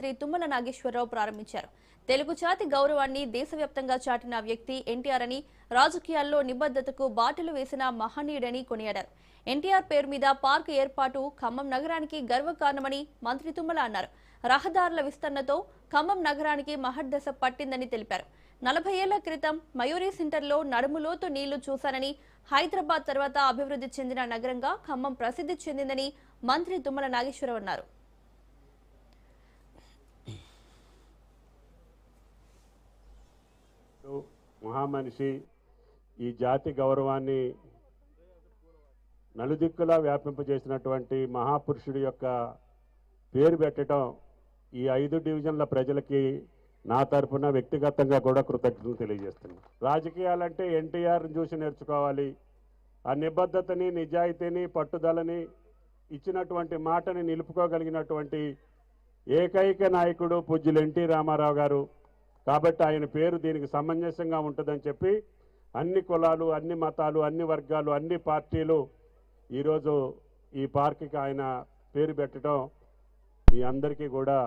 మంత్రి తుమ్మల నాగేశ్వరరావు ప్రారంభించారు. తెలుగు జాతి గౌరవాన్ని దేశవ్యాప్తంగా చాటిన వ్యక్తి ఎన్టీఆర్ అని, రాజకీయాల్లో నిబద్ధతకు బాటలు వేసిన మహనీయుడని కొనియాడారు. ఎన్టీఆర్ పేరు మీద పార్క్ ఏర్పాటు ఖమ్మం నగరానికి గర్వకారణమని మంత్రి తుమ్మల అన్నారు. రహదారుల విస్తరణతో ఖమ్మం నగరానికి మహర్దశ పట్టిందని తెలిపారు. 40 ఏళ్ల క్రితం మయూరి సెంటర్లో నడుములోతు నీళ్లు చూశానని, హైదరాబాద్ తర్వాత అభివృద్ధి చెందిన నగరంగా ఖమ్మం ప్రసిద్ధి చెందిందని మంత్రి తుమ్మల నాగేశ్వరరావు అన్నారు. మహామనిషి ఈ జాతి గౌరవాన్ని నలుదిక్కులా వ్యాపింపజేసినటువంటి మహాపురుషుడి యొక్క పేరు పెట్టడం ఈ 5 డివిజన్ల ప్రజలకి నా తరఫున వ్యక్తిగతంగా కూడా కృతజ్ఞతలు తెలియజేస్తున్నాను. రాజకీయాలంటే ఎన్టీఆర్ని చూసి నేర్చుకోవాలి. ఆ నిబద్ధతని, నిజాయితీని, పట్టుదలని, ఇచ్చినటువంటి మాటని నిలుపుకోగలిగినటువంటి ఏకైక నాయకుడు పూజ్యులు ఎన్టీ రామారావు గారు. కాబట్టి ఆయన పేరు దీనికి సమంజసంగా ఉంటుందని చెప్పి అన్ని కులాలు, అన్ని మతాలు, అన్ని వర్గాలు, అన్ని పార్టీలు ఈరోజు ఈ పార్క్కి ఆయన పేరు పెట్టడం మీ అందరికీ కూడా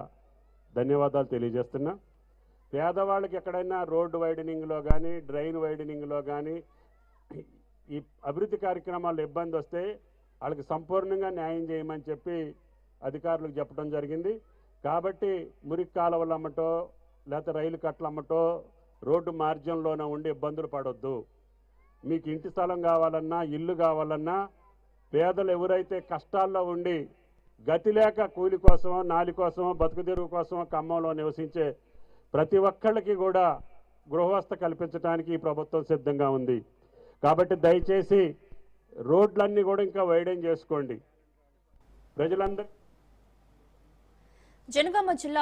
ధన్యవాదాలు తెలియజేస్తున్నా. పేదవాళ్ళకి ఎక్కడైనా రోడ్డు వైడనింగ్లో కానీ, డ్రైన్ వైడనింగ్లో కానీ ఈ అభివృద్ధి కార్యక్రమాల్లో ఇబ్బంది వస్తే వాళ్ళకి సంపూర్ణంగా న్యాయం చేయమని చెప్పి అధికారులకు చెప్పడం జరిగింది. కాబట్టి మురికి కాలువలు అమ్మటో లేకపోతే రైలు కట్టలు అమ్మటో రోడ్డు మార్గంలోనే ఉండి ఇబ్బందులు పడొద్దు. మీకు ఇంటి స్థలం కావాలన్నా, ఇల్లు కావాలన్నా, పేదలు ఎవరైతే కష్టాల్లో ఉండి గతి లేక కూలి కోసమో, నాలి కోసమో, బతుకుదెరువు కోసమో ఖమ్మంలో నివసించే ప్రతి ఒక్కళ్ళకి కూడా గృహవస్థ కల్పించడానికి ఈ ప్రభుత్వం సిద్ధంగా ఉంది. కాబట్టి దయచేసి రోడ్లన్నీ కూడా ఇంకా వైడెన్ చేసుకోండి. ప్రజలందరూ జనగామ జిల్లా